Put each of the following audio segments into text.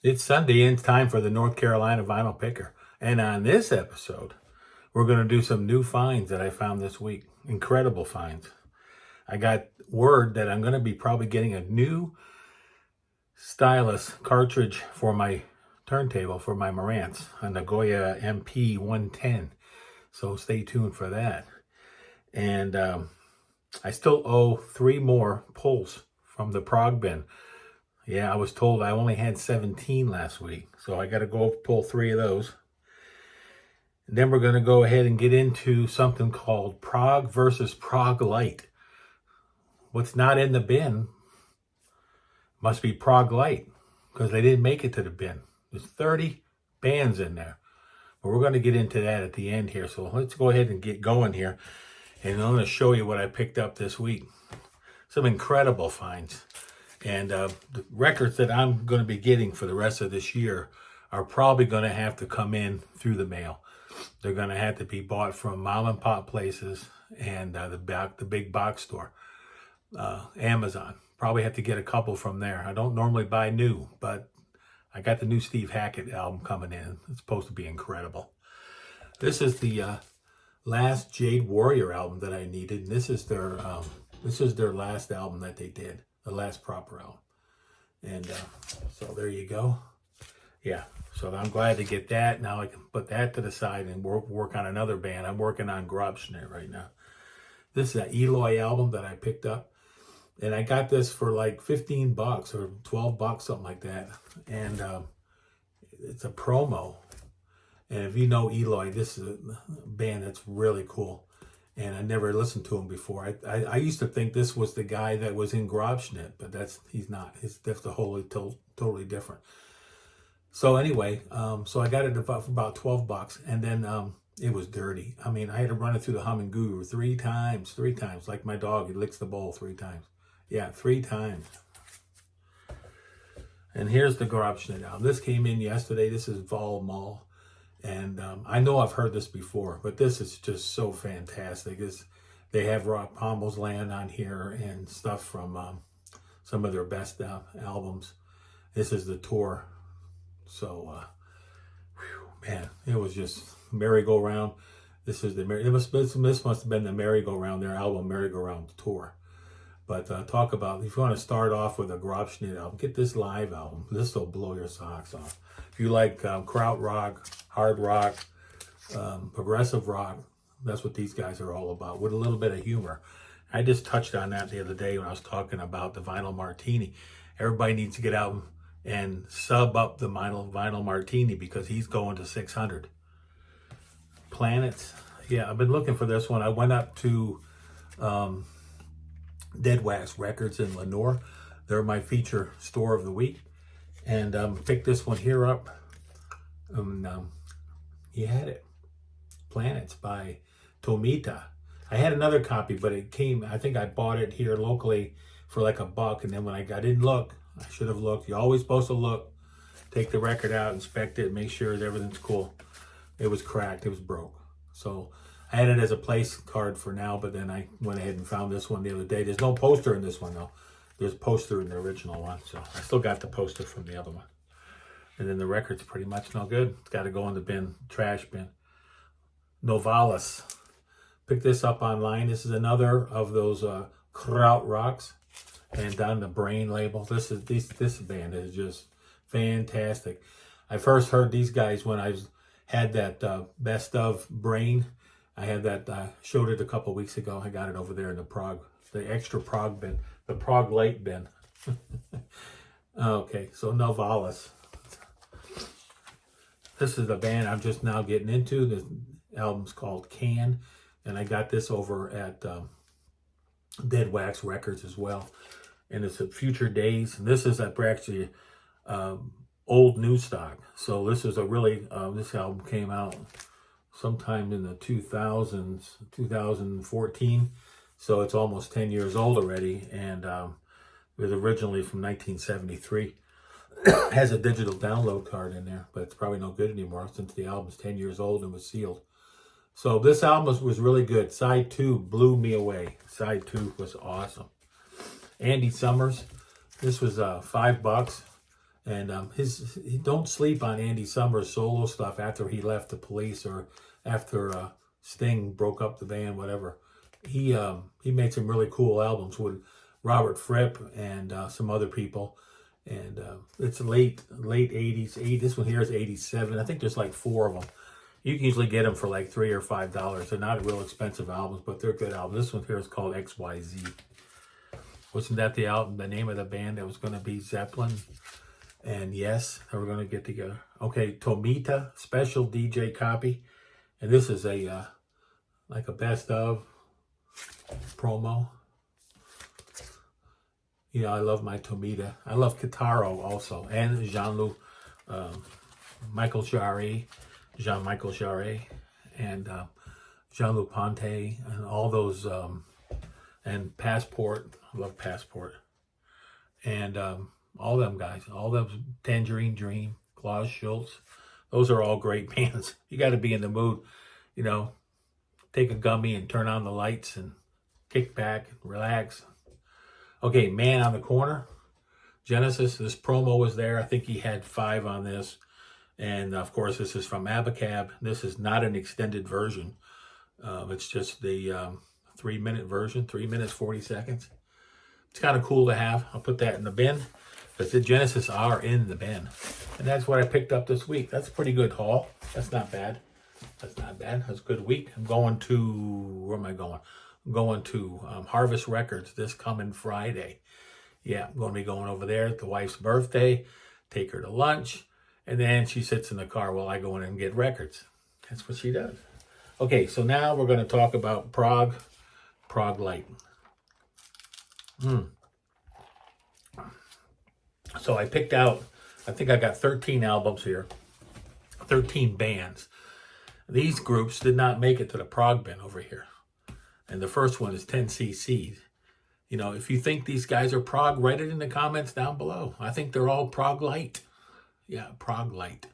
It's Sunday and it's time for the North Carolina Vinyl Picker. And on this episode, we're going to do some new finds that I found this week. Incredible finds. I got word that I'm going to be probably getting a new stylus cartridge for my turntable for my Marantz, a Nagoya MP 110. So stay tuned for that. And I still owe 3 more pulls from the Prog bin. Yeah, I was told I only had 17 last week, so I got to go pull 3 of those. And then we're going to go ahead and get into something called Prog versus Prog Light. What's not in the bin must be Prog Light, because they didn't make it to the bin. There's 30 bands in there. But we're going to get into that at the end here, so let's go ahead and get going here. And I'm going to show you what I picked up this week. Some incredible finds. And the records that I'm going to be getting for the rest of this year are probably going to have to come in through the mail. They're going to have to be bought from mom and pop places and the big box store, Amazon. Probably have to get a couple from there. I don't normally buy new, but I got the new Steve Hackett album coming in. It's supposed to be incredible. This is the last Jade Warrior album that I needed. And this is their last album that they did. The last proper album. And so there you go. Yeah, so I'm glad to get that. Now I can put that to the side and work on another band. I'm working on Grobschnitt right now. This is an Eloy album that I picked up. And I got this for like 15 bucks or 12 bucks, something like that. And it's a promo. And if you know Eloy, this is a band that's really cool. And I never listened to him before. I used to think this was the guy that was in Grobschnitt, but he's not. That's totally different. So anyway, so I got it for about 12 bucks, and then it was dirty. I mean, I had to run it through the humming guru three times, like my dog. He licks the bowl 3 times. Yeah, 3 times. And here's the Grobschnitt album. This came in yesterday. This is Vol Mall. And I know I've heard this before, but this is just so fantastic. They have Rock Pommel's Land on here and stuff from some of their best albums. This is the tour. So, man, it was just merry-go-round. This must have been the merry-go-round, their album Merry-Go-Round Tour. But talk about, if you want to start off with a Grobschnitt album, get this live album. This will blow your socks off. If you like krautrock, hard rock, progressive rock, that's what these guys are all about, with a little bit of humor. I just touched on that the other day when I was talking about the Vinyl Martini. Everybody needs to get out and sub up the Vinyl Martini because he's going to 600. Planets. Yeah, I've been looking for this one. I went up to Dead Wax Records in Lenore. They're my feature store of the week. And picked this one here up. He had it. Planets by Tomita. I had another copy, but it came, I think I bought it here locally for like $1. And then when I didn't look, I should have looked. You're always supposed to look. Take the record out, inspect it, make sure everything's cool. It was cracked. It was broke. So I had it as a place card for now, but then I went ahead and found this one the other day. There's no poster in this one, though. There's a poster in the original one, so I still got the poster from the other one. And then the record's pretty much no good. It's got to go in the bin, trash bin. Novalis. Picked this up online. This is another of those krautrocks. And on the Brain label. This band is just fantastic. I first heard these guys when I had that best of Brain. I had that, showed it a couple weeks ago. I got it over there in the extra Prog bin, the Prog Light bin. Okay, so Novalis. This is the band I'm just now getting into. The album's called Can, and I got this over at Dead Wax Records as well. And it's at Future Days. And this is actually old new stock. So this is this album came out sometime in the 2000s, 2014. So it's almost 10 years old already. And it was originally from 1973. Has a digital download card in there, but it's probably no good anymore since the album's 10 years old and was sealed. So this album was really good. Side 2 blew me away. Side 2 was awesome. Andy Summers. This was $5. And don't sleep on Andy Summers' solo stuff after he left the Police or after Sting broke up the band, whatever. He made some really cool albums with Robert Fripp and some other people. And it's late 80s. This one here is 87. I think there's like 4 of them. You can usually get them for like $3 or $5. They're not real expensive albums, but they're good albums. This one here is called XYZ. Wasn't that the album, the name of the band that was going to be Zeppelin? And yes, they were going to get together. Okay, Tomita special DJ copy. And this is a like a best of promo. You know, I love my Tomita. I love Kitaro also. And Jean-Michel Jarre, Jean-Michel Jarre, and Jean-Luc Ponty, and all those, and Passport. I love Passport. And all them guys, all them, Tangerine Dream, Klaus Schultz. Those are all great bands. You got to be in the mood, you know, take a gummy and turn on the lights and kick back, relax. Okay, Man on the Corner, Genesis. This promo was there. I think he had 5 on this. And of course, this is from Abacab. This is not an extended version. It's just the 3-minute version, 3 minutes, 40 seconds. It's kind of cool to have. I'll put that in the bin. But the Genesis are in the bin. And that's what I picked up this week. That's a pretty good haul. That's not bad. That's not bad. That's a good week. I'm going to, where am I going? I'm going to Harvest Records this coming Friday. Yeah, I'm going to be going over there. It's the wife's birthday. Take her to lunch. And then she sits in the car while I go in and get records. That's what she does. Okay, so now we're going to talk about Prog Light. So I picked out, I think I got 13 albums here, 13 bands. These groups did not make it to the Prog bin over here. And the first one is 10cc. You know, if you think these guys are Prog, write it in the comments down below. I think they're all Prog Light. Yeah, Prog Light.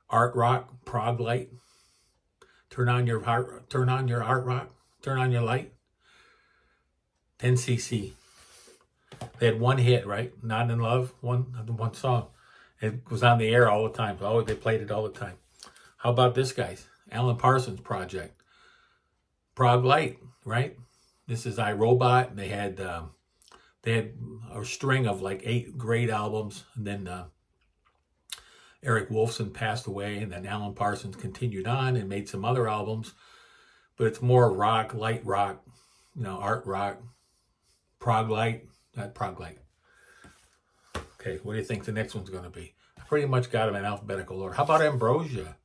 Art rock, Prog Light. Turn on your art rock, turn on your light. 10cc. They had one hit, right? Not in Love, one song. It was on the air all the time. Oh, they played it all the time. How about this, guys? Alan Parsons Project. Prog Light, right? This is iRobot. They had a string of like 8 great albums. And then Eric Wolfson passed away. And then Alan Parsons continued on and made some other albums. But it's more rock, light rock, you know, art rock. Prog Light. Not Prog Light. Okay, what do you think the next one's going to be? I pretty much got them in alphabetical order. How about Ambrosia?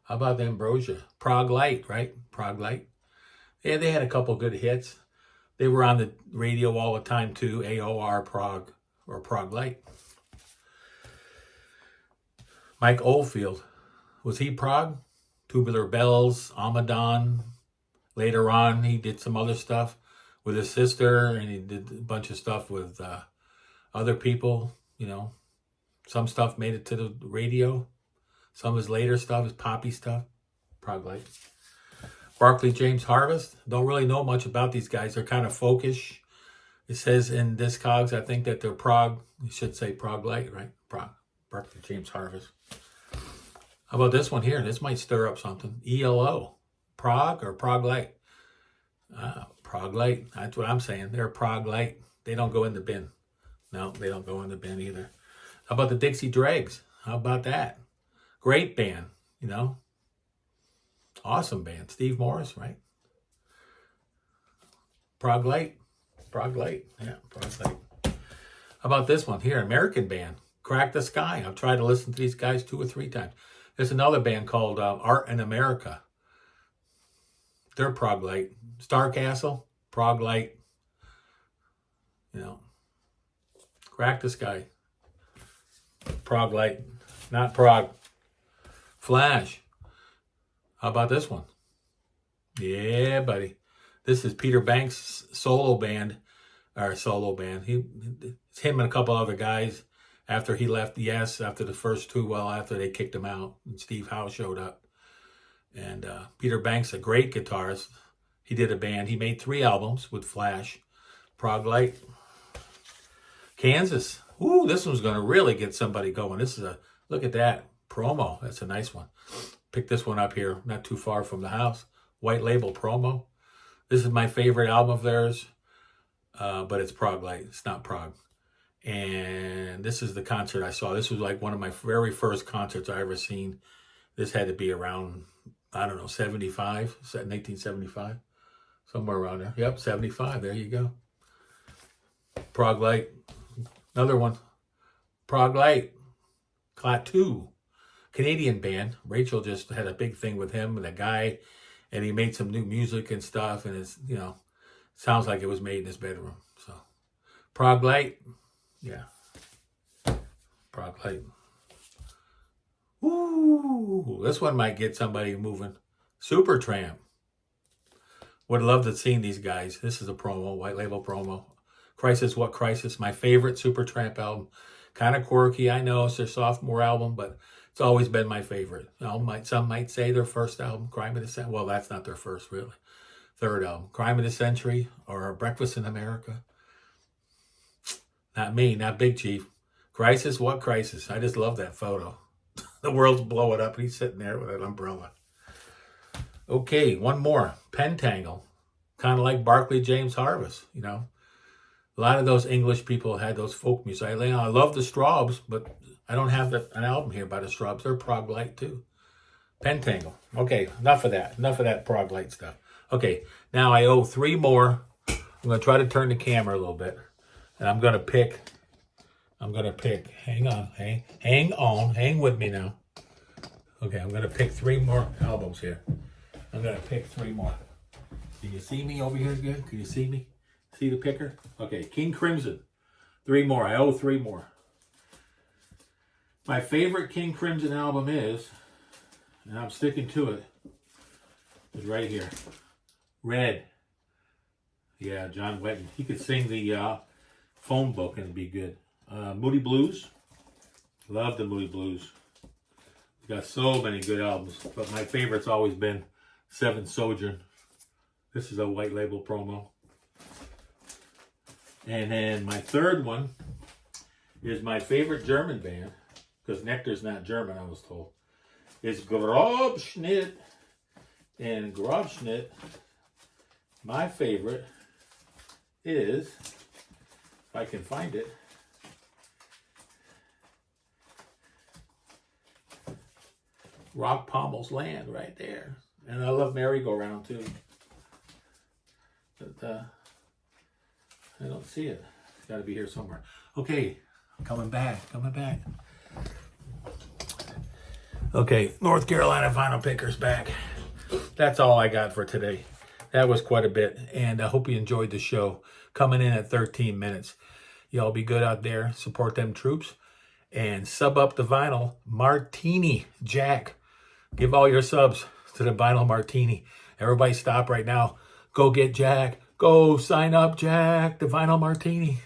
How about Ambrosia? Prog Light, right? Prog Light. Yeah, they had a couple good hits. They were on the radio all the time too. AOR Prog or Prog Light. Mike Oldfield. Was he Prog? Tubular Bells, Amadon. Later on, he did some other stuff with his sister, and he did a bunch of stuff with other people, you know. Some stuff made it to the radio. Some of his later stuff, his poppy stuff. Prog Light. Barclay James Harvest. Don't really know much about these guys. They're kind of folkish. It says in Discogs, I think that they're Prog. You should say Prog Light, right? Prog. Barclay James Harvest. How about this one here? This might stir up something. ELO. Prog or Prog Light? Prog Light. That's what I'm saying. They're Prog Light. They don't go in the bin. No, they don't go in the bin either. How about the Dixie Dregs? How about that? Great band, you know. Awesome band. Steve Morris, right? Prog Light. Prog Light. Yeah, Prog Light. How about this one here? American band. Crack the Sky. I've tried to listen to these guys 2 or 3 times. There's another band called Art in America. They're Prog Light. Star Castle, Prog Light. You know, Crack the Sky. Prog Light. Not Prog. Flash. How about this one? Yeah, buddy. This is Peter Banks' solo band. It's him and a couple other guys after he left Yes, after the first 2, well, after they kicked him out. And Steve Howe showed up. And Peter Banks, a great guitarist. He did a band. He made 3 albums with Flash. Prog Light. Kansas. Ooh, this one's going to really get somebody going. This is look at that. Promo. That's a nice one. Picked this one up here, not too far from the house. White label Promo. This is my favorite album of theirs, but it's Prog Light. It's not Prog. And this is the concert I saw. This was like one of my very first concerts I ever seen. This had to be around, I don't know, 1975, somewhere around there. Yep, 75. There you go. Prog Light. Another one. Prog Light. Klaatu. Canadian band. Rachel just had a big thing with him and a guy, and he made some new music and stuff, and it's, you know, sounds like it was made in his bedroom. So, Prog Light. Yeah. Prog Light. Ooh, this one might get somebody moving. Supertramp. Would love to see these guys. This is a promo, white label promo. Crisis, What Crisis? My favorite Supertramp album. Kind of quirky, I know. It's their sophomore album, but it's always been my favorite. Some might say their first album, Crime of the Century. Well, that's not their first, really. Third album, Crime of the Century or Breakfast in America. Not me, not Big Chief. Crisis, What Crisis? I just love that photo. The world's blowing up, and he's sitting there with an umbrella. Okay, one more. Pentangle. Kind of like Barclay James Harvest, you know. A lot of those English people had those folk music. I love the Straubs, but I don't have an album here by the Straubs. They're Prog Light too. Pentangle. Okay, enough of that. Enough of that Prog Light stuff. Okay, now I owe 3 more. I'm going to try to turn the camera a little bit. And I'm going to pick. Hang on. Hang with me now. Okay, I'm going to pick 3 more albums here. I'm going to pick 3 more. Can you see me over here good? Can you see me? See the picker? Okay, King Crimson. 3 more. I owe 3 more. My favorite King Crimson album is, and I'm sticking to it, is right here. Red. Yeah, John Wetton. He could sing the phone book and it'd be good. Moody Blues. Love the Moody Blues. We've got so many good albums, but my favorite's always been Seven Sojourn. This is a white label promo. And then my third one is my favorite German band, because Nectar's not German, I was told. It's Grobschnitt. And Grobschnitt, my favorite is, if I can find it, Rock Pommel's Land right there. And I love Merry Go Round too. But I don't see it. It's got to be here somewhere. Okay, coming back. Okay, North Carolina Vinyl Pickers back. That's all I got for today. That was quite a bit, and I hope you enjoyed the show. Coming in at 13 minutes. Y'all be good out there. Support them troops. And sub up the vinyl Martini Jack. Give all your subs to the vinyl Martini. Everybody stop right now. Go get Jack. Go sign up, Jack, the vinyl Martini.